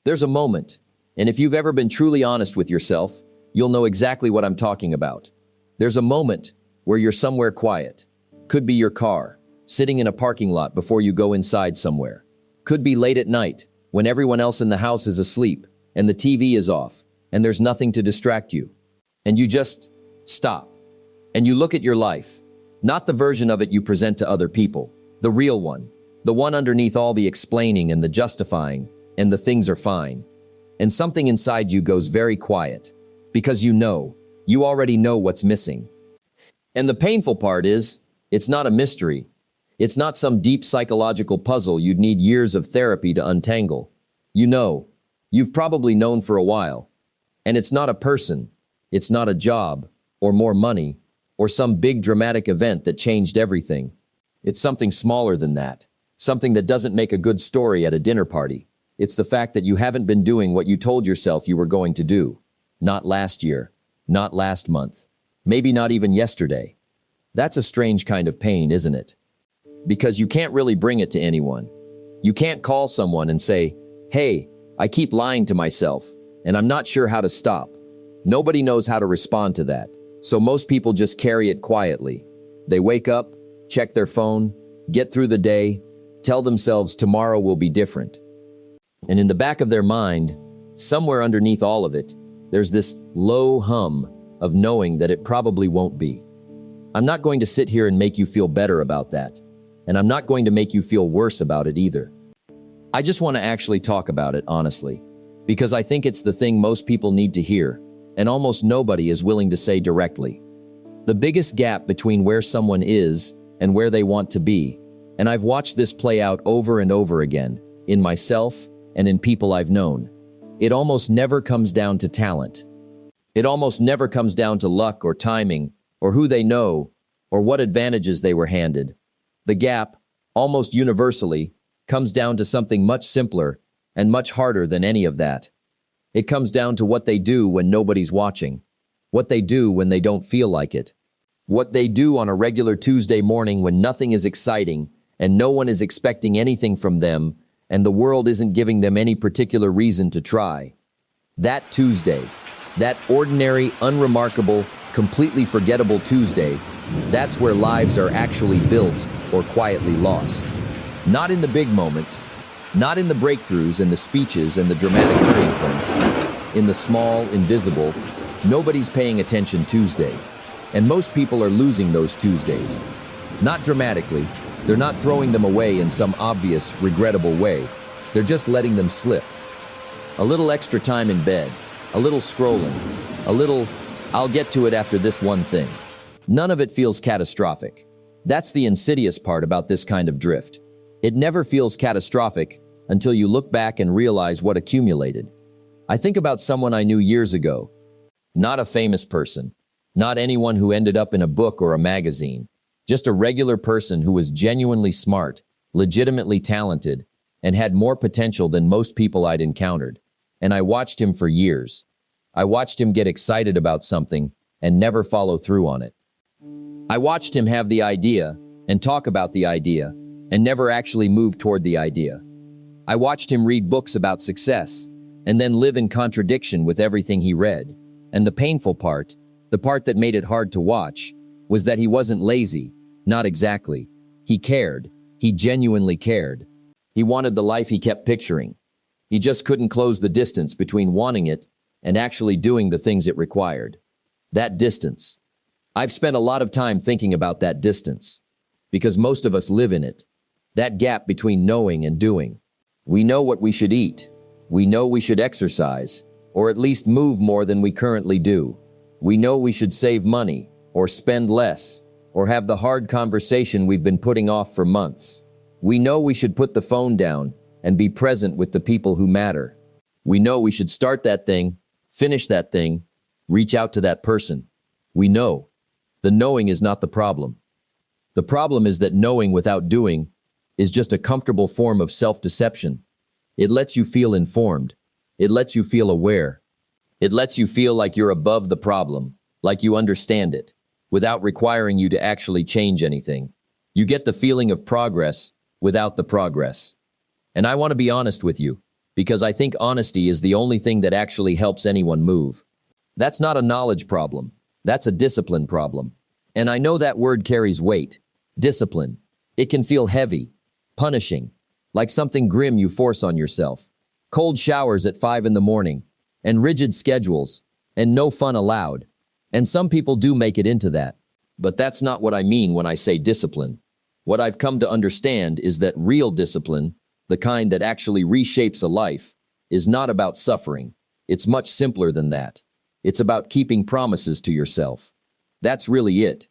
There's a moment, and if you've ever been truly honest with yourself, you'll know exactly what I'm talking about. There's a moment where you're somewhere quiet. Could be your car, sitting in a parking lot before you go inside somewhere. Could be late at night, when everyone else in the house is asleep, and the TV is off, and there's nothing to distract you. And you just stop. And you look at your life. Not the version of it you present to other people. The real one. The one underneath all the explaining and the justifying, and the things are fine. And something inside you goes very quiet. Because you already know what's missing. And the painful part is, it's not a mystery. It's not some deep psychological puzzle you'd need years of therapy to untangle. You've probably known for a while. And it's not a person, it's not a job, or more money, or some big dramatic event that changed everything. It's something smaller than that. Something that doesn't make a good story at a dinner party. It's the fact that you haven't been doing what you told yourself you were going to do. Not last year, not last month, maybe not even yesterday. That's a strange kind of pain, isn't it? Because you can't really bring it to anyone. You can't call someone and say, "Hey, I keep lying to myself, and I'm not sure how to stop." Nobody knows how to respond to that, so most people just carry it quietly. They wake up, check their phone, get through the day, tell themselves tomorrow will be different. And in the back of their mind, somewhere underneath all of it, there's this low hum of knowing that it probably won't be. I'm not going to sit here and make you feel better about that, and I'm not going to make you feel worse about it either. I just want to actually talk about it, honestly, because I think it's the thing most people need to hear, and almost nobody is willing to say directly. The biggest gap between where someone is and where they want to be, and I've watched this play out over and over again, in myself and in people I've known. It almost never comes down to talent. It almost never comes down to luck or timing, or who they know, or what advantages they were handed. The gap, almost universally, comes down to something much simpler and much harder than any of that. It comes down to what they do when nobody's watching, what they do when they don't feel like it, what they do on a regular Tuesday morning when nothing is exciting and no one is expecting anything from them and the world isn't giving them any particular reason to try. That Tuesday, that ordinary, unremarkable, completely forgettable Tuesday, that's where lives are actually built or quietly lost. Not in the big moments, not in the breakthroughs and the speeches and the dramatic turning points. In the small, invisible, nobody's paying attention Tuesday. And most people are losing those Tuesdays. Not dramatically, they're not throwing them away in some obvious, regrettable way. They're just letting them slip. A little extra time in bed, a little scrolling, a little, "I'll get to it after this one thing." None of it feels catastrophic. That's the insidious part about this kind of drift. It never feels catastrophic until you look back and realize what accumulated. I think about someone I knew years ago. Not a famous person. Not anyone who ended up in a book or a magazine. Just a regular person who was genuinely smart, legitimately talented, and had more potential than most people I'd encountered. And I watched him for years. I watched him get excited about something and never follow through on it. I watched him have the idea and talk about the idea and never actually move toward the idea. I watched him read books about success and then live in contradiction with everything he read. And the painful part, the part that made it hard to watch, was that he wasn't lazy. Not exactly. He cared. He genuinely cared. He wanted the life he kept picturing. He just couldn't close the distance between wanting it and actually doing the things it required. That distance. I've spent a lot of time thinking about that distance, because most of us live in it. That gap between knowing and doing. We know what we should eat. We know we should exercise, or at least move more than we currently do. We know we should save money, or spend less, or have the hard conversation we've been putting off for months. We know we should put the phone down and be present with the people who matter. We know we should start that thing, finish that thing, reach out to that person. We know. The knowing is not the problem. The problem is that knowing without doing is just a comfortable form of self-deception. It lets you feel informed. It lets you feel aware. It lets you feel like you're above the problem, like you understand it, without requiring you to actually change anything. You get the feeling of progress without the progress. And I want to be honest with you. because I think honesty is the only thing that actually helps anyone move. That's not a knowledge problem. That's a discipline problem. And I know that word carries weight. Discipline. It can feel heavy, punishing, like something grim you force on yourself. Cold showers at 5 in the morning, and rigid schedules, and no fun allowed. And some people do make it into that. But that's not what I mean when I say discipline. What I've come to understand is that real discipline, the kind that actually reshapes a life, is not about suffering. It's much simpler than that. It's about keeping promises to yourself. That's really it.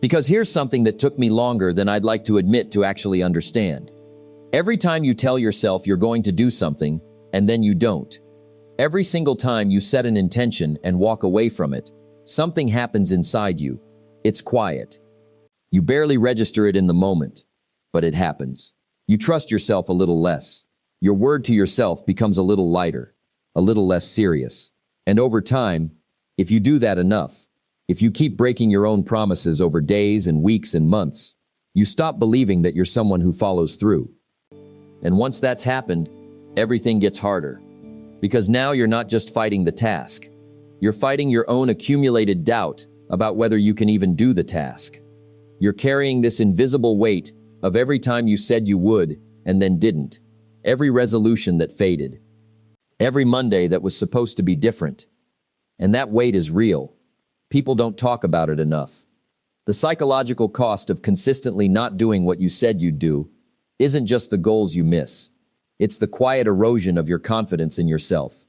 Because here's something that took me longer than I'd like to admit to actually understand. Every time you tell yourself you're going to do something, and then you don't. Every single time you set an intention and walk away from it, something happens inside you. It's quiet. You barely register it in the moment, but it happens. You trust yourself a little less. Your word to yourself becomes a little lighter, a little less serious. And over time, if you do that enough, if you keep breaking your own promises over days and weeks and months, you stop believing that you're someone who follows through. And once that's happened, everything gets harder. Because now you're not just fighting the task. You're fighting your own accumulated doubt about whether you can even do the task. You're carrying this invisible weight of every time you said you would and then didn't. Every resolution that faded. Every Monday that was supposed to be different. And that weight is real. People don't talk about it enough. The psychological cost of consistently not doing what you said you'd do isn't just the goals you miss. It's the quiet erosion of your confidence in yourself.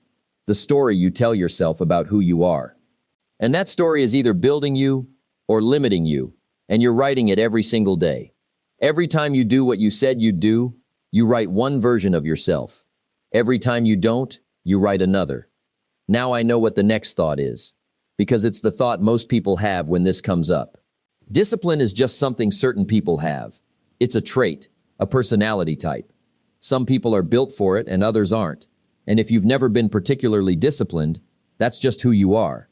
The story you tell yourself about who you are. And that story is either building you or limiting you, and you're writing it every single day. Every time you do what you said you'd do, you write one version of yourself. Every time you don't, you write another. Now I know what the next thought is, because it's the thought most people have when this comes up. Discipline is just something certain people have. It's a trait, a personality type. Some people are built for it and others aren't. And if you've never been particularly disciplined, that's just who you are.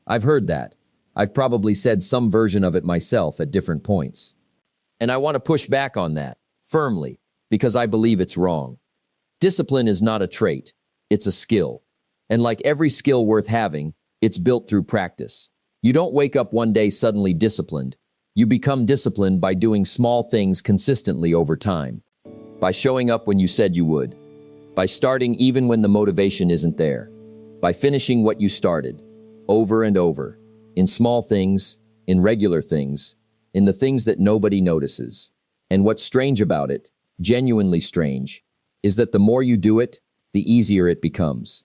I've heard that. I've probably said some version of it myself at different points. And I want to push back on that, firmly, because I believe it's wrong. Discipline is not a trait, it's a skill. And like every skill worth having, it's built through practice. You don't wake up one day suddenly disciplined. You become disciplined by doing small things consistently over time. By showing up when you said you would. By starting even when the motivation isn't there. By finishing what you started, over and over. In small things, in regular things, in the things that nobody notices. And what's strange about it, genuinely strange, is that the more you do it, the easier it becomes.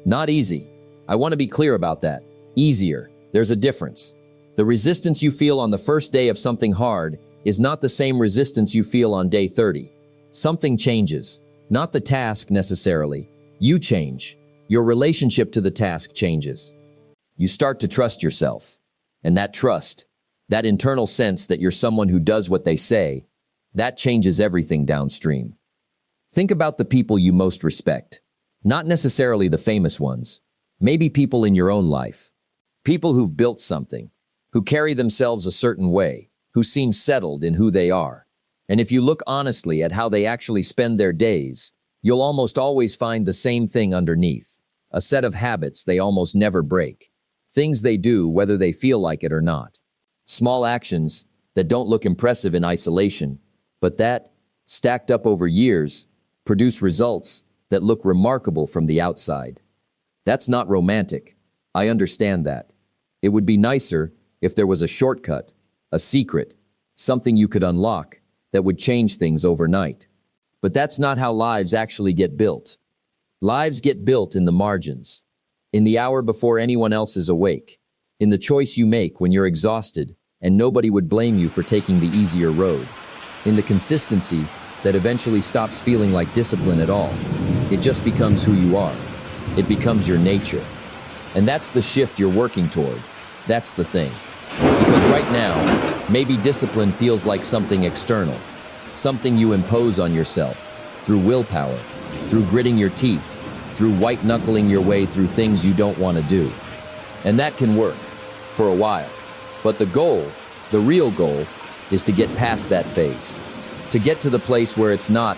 Not easy. I want to be clear about that. Easier. There's a difference. The resistance you feel on the first day of something hard is not the same resistance you feel on day 30. Something changes. Not the task necessarily. You change. Your relationship to the task changes. You start to trust yourself. And that trust, that internal sense that you're someone who does what they say, that changes everything downstream. Think about the people you most respect. Not necessarily the famous ones. Maybe people in your own life. People who've built something, who carry themselves a certain way, who seem settled in who they are. And if you look honestly at how they actually spend their days, you'll almost always find the same thing underneath. A set of habits they almost never break. Things they do whether they feel like it or not. Small actions that don't look impressive in isolation, but that, stacked up over years, produce results that look remarkable from the outside. That's not romantic. I understand that. It would be nicer if there was a shortcut, a secret, something you could unlock that would change things overnight. But that's not how lives actually get built. Lives get built in the margins, in the hour before anyone else is awake, in the choice you make when you're exhausted and nobody would blame you for taking the easier road, in the consistency that eventually stops feeling like discipline at all. It just becomes who you are. It becomes your nature. And that's the shift you're working toward. That's the thing. Because right now, maybe discipline feels like something external, something you impose on yourself, through willpower, through gritting your teeth, through white-knuckling your way through things you don't want to do. And that can work, for a while. But the goal, the real goal, is to get past that phase. To get to the place where it's not,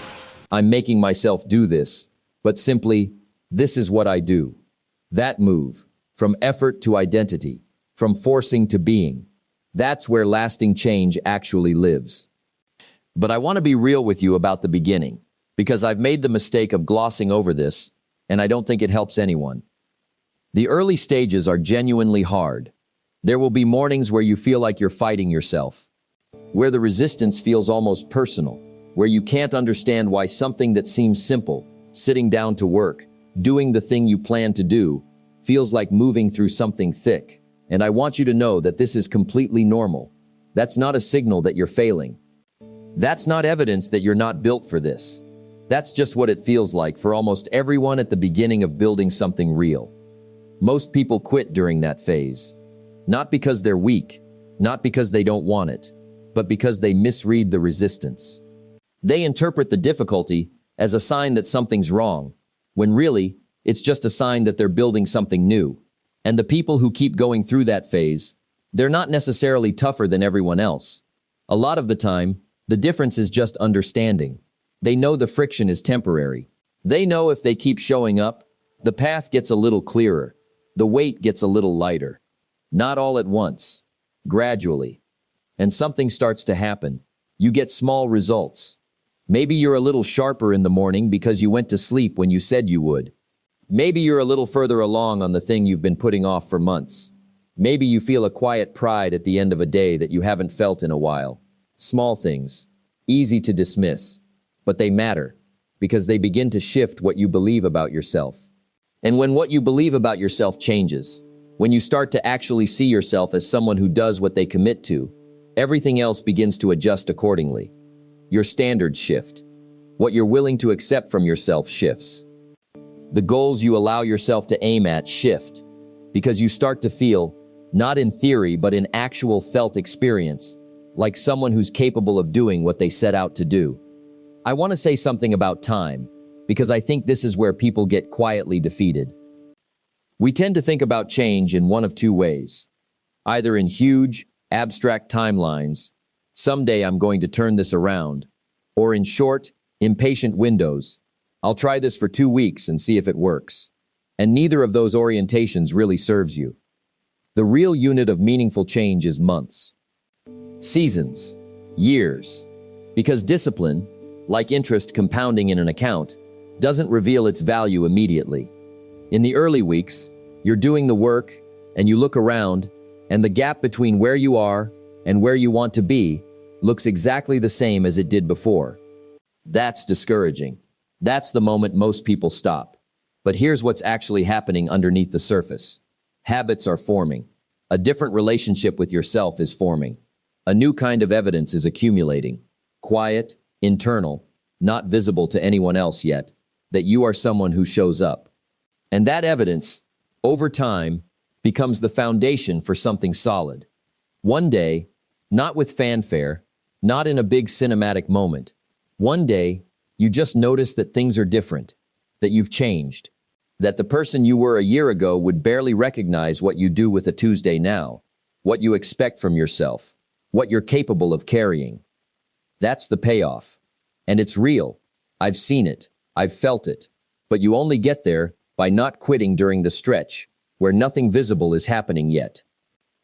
I'm making myself do this, but simply, this is what I do. That move, from effort to identity, from forcing to being, that's where lasting change actually lives. But I want to be real with you about the beginning, because I've made the mistake of glossing over this, and I don't think it helps anyone. The early stages are genuinely hard. There will be mornings where you feel like you're fighting yourself, where the resistance feels almost personal, where you can't understand why something that seems simple, sitting down to work, doing the thing you plan to do, feels like moving through something thick. And I want you to know that this is completely normal. That's not a signal that you're failing. That's not evidence that you're not built for this. That's just what it feels like for almost everyone at the beginning of building something real. Most people quit during that phase. Not because they're weak, not because they don't want it, but because they misread the resistance. They interpret the difficulty as a sign that something's wrong, when really, it's just a sign that they're building something new. And the people who keep going through that phase, they're not necessarily tougher than everyone else. A lot of the time, the difference is just understanding. They know the friction is temporary. They know if they keep showing up, the path gets a little clearer. The weight gets a little lighter. Not all at once, gradually. And something starts to happen. You get small results. Maybe you're a little sharper in the morning because you went to sleep when you said you would. Maybe you're a little further along on the thing you've been putting off for months. Maybe you feel a quiet pride at the end of a day that you haven't felt in a while. Small things, easy to dismiss, but they matter because they begin to shift what you believe about yourself. And when what you believe about yourself changes, when you start to actually see yourself as someone who does what they commit to, everything else begins to adjust accordingly. Your standards shift. What you're willing to accept from yourself shifts. The goals you allow yourself to aim at shift because you start to feel, not in theory but in actual felt experience, like someone who's capable of doing what they set out to do. I want to say something about time because I think this is where people get quietly defeated. We tend to think about change in one of two ways, either in huge, abstract timelines, someday I'm going to turn this around, or in short, impatient windows, I'll try this for 2 weeks and see if it works. And neither of those orientations really serves you. The real unit of meaningful change is months, seasons, years, because discipline, like interest compounding in an account, doesn't reveal its value immediately. In the early weeks, you're doing the work and you look around and the gap between where you are and where you want to be looks exactly the same as it did before. That's discouraging. That's the moment most people stop. But here's what's actually happening underneath the surface. Habits are forming. A different relationship with yourself is forming. A new kind of evidence is accumulating. Quiet, internal, not visible to anyone else yet, that you are someone who shows up. And that evidence, over time, becomes the foundation for something solid. One day, not with fanfare, not in a big cinematic moment, one day, you just notice that things are different, that you've changed, that the person you were a year ago would barely recognize what you do with a Tuesday now, what you expect from yourself, what you're capable of carrying. That's the payoff. And it's real. I've seen it. I've felt it. But you only get there by not quitting during the stretch, where nothing visible is happening yet.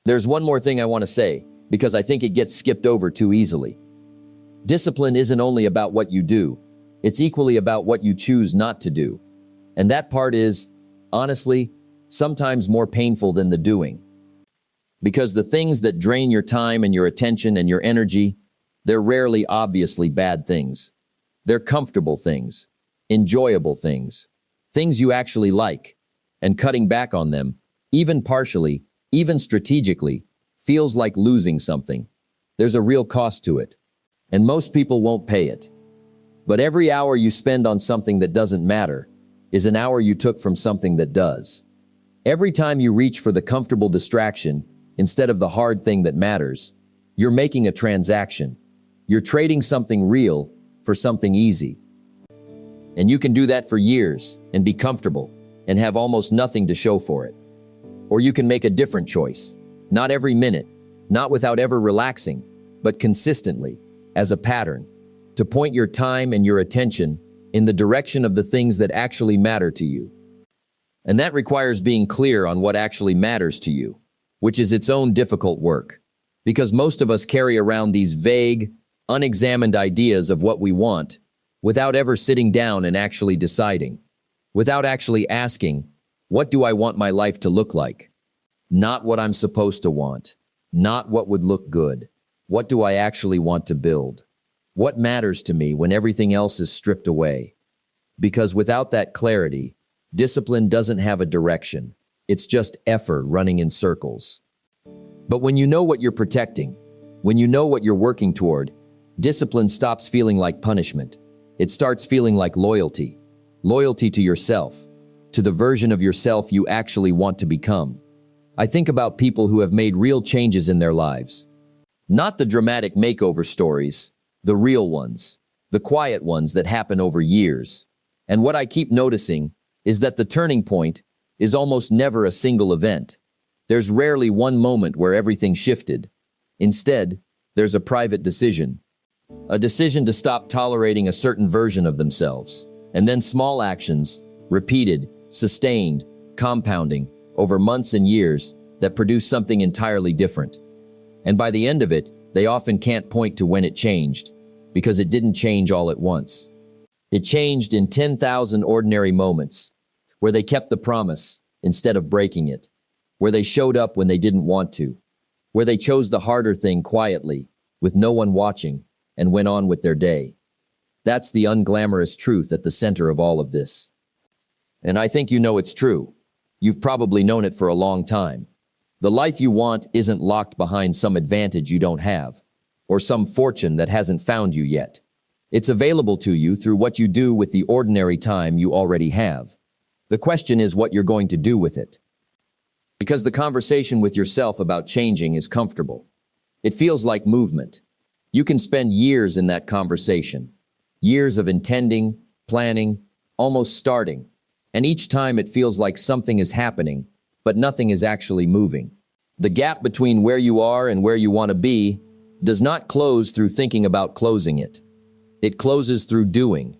There's one more thing I want to say, because I think it gets skipped over too easily. Discipline isn't only about what you do. It's equally about what you choose not to do. And that part is, honestly, sometimes more painful than the doing. Because the things that drain your time and your attention and your energy, they're rarely obviously bad things. They're comfortable things, enjoyable things, things you actually like. And cutting back on them, even partially, even strategically, feels like losing something. There's a real cost to it. And most people won't pay it. But every hour you spend on something that doesn't matter is an hour you took from something that does. Every time you reach for the comfortable distraction instead of the hard thing that matters, you're making a transaction. You're trading something real for something easy. And you can do that for years and be comfortable and have almost nothing to show for it. Or you can make a different choice. Not every minute, not without ever relaxing, but consistently, as a pattern, to point your time and your attention in the direction of the things that actually matter to you. And that requires being clear on what actually matters to you, which is its own difficult work. Because most of us carry around these vague, unexamined ideas of what we want without ever sitting down and actually deciding, without actually asking, what do I want my life to look like? Not what I'm supposed to want, not what would look good. What do I actually want to build? What matters to me when everything else is stripped away? Because without that clarity, discipline doesn't have a direction. It's just effort running in circles. But when you know what you're protecting, when you know what you're working toward, discipline stops feeling like punishment. It starts feeling like loyalty. Loyalty to yourself, to the version of yourself you actually want to become. I think about people who have made real changes in their lives. Not the dramatic makeover stories, the real ones, the quiet ones that happen over years. And what I keep noticing is that the turning point is almost never a single event. There's rarely one moment where everything shifted. Instead, there's a private decision. A decision to stop tolerating a certain version of themselves. And then small actions, repeated, sustained, compounding, over months and years, that produce something entirely different. And by the end of it, they often can't point to when it changed, because it didn't change all at once. It changed in 10,000 ordinary moments, where they kept the promise instead of breaking it, where they showed up when they didn't want to, where they chose the harder thing quietly, with no one watching, and went on with their day. That's the unglamorous truth at the center of all of this. And I think you know it's true. You've probably known it for a long time. The life you want isn't locked behind some advantage you don't have, or some fortune that hasn't found you yet. It's available to you through what you do with the ordinary time you already have. The question is what you're going to do with it. Because the conversation with yourself about changing is comfortable. It feels like movement. You can spend years in that conversation. Years of intending, planning, almost starting. And each time it feels like something is happening, but nothing is actually moving. The gap between where you are and where you want to be does not close through thinking about closing it. It closes through doing,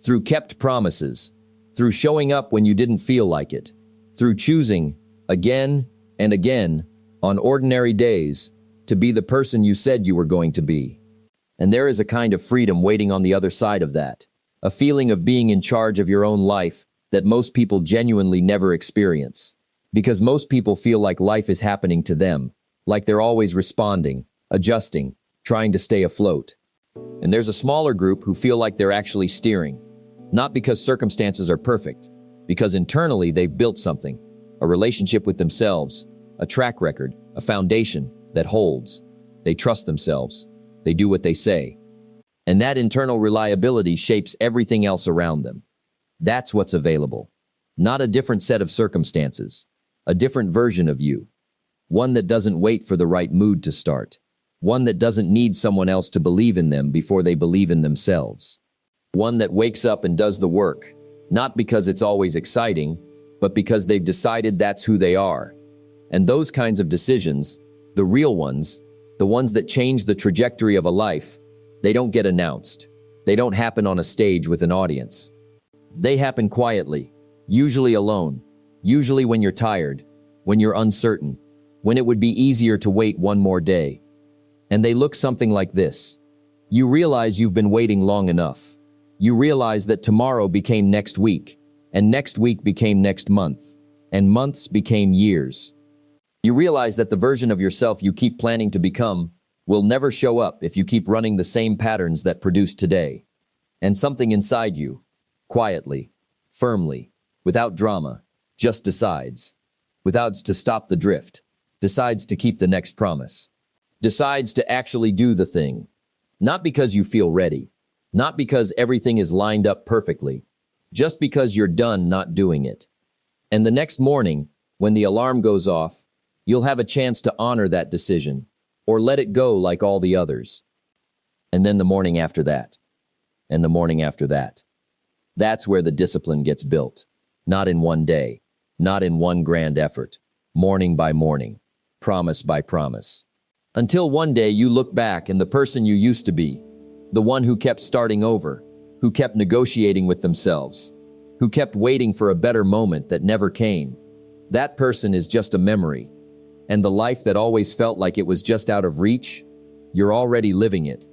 through kept promises, through showing up when you didn't feel like it, through choosing, again and again, on ordinary days, to be the person you said you were going to be. And there is a kind of freedom waiting on the other side of that, a feeling of being in charge of your own life that most people genuinely never experience. Because most people feel like life is happening to them, like they're always responding, adjusting, trying to stay afloat. And there's a smaller group who feel like they're actually steering, not because circumstances are perfect, because internally they've built something, a relationship with themselves, a track record, a foundation that holds. They trust themselves. They do what they say. And that internal reliability shapes everything else around them. That's what's available. Not a different set of circumstances. A different version of you. One that doesn't wait for the right mood to start. One that doesn't need someone else to believe in them before they believe in themselves. One that wakes up and does the work, not because it's always exciting, but because they've decided that's who they are. And those kinds of decisions, the real ones, the ones that change the trajectory of a life, they don't get announced. They don't happen on a stage with an audience. They happen quietly, usually alone, usually when you're tired, when you're uncertain, when it would be easier to wait one more day. And they look something like this. You realize you've been waiting long enough. You realize that tomorrow became next week, and next week became next month, and months became years. You realize that the version of yourself you keep planning to become will never show up if you keep running the same patterns that produce today. And something inside you, quietly, firmly, without drama, just decides. Decides to stop the drift. Decides to keep the next promise. Decides to actually do the thing. Not because you feel ready. Not because everything is lined up perfectly. Just because you're done not doing it. And the next morning, when the alarm goes off, you'll have a chance to honor that decision, or let it go like all the others. And then the morning after that. And the morning after that. That's where the discipline gets built. Not in one day. Not in one grand effort. Morning by morning. Promise by promise. Until one day you look back and the person you used to be, the one who kept starting over, who kept negotiating with themselves, who kept waiting for a better moment that never came. That person is just a memory. And the life that always felt like it was just out of reach, you're already living it.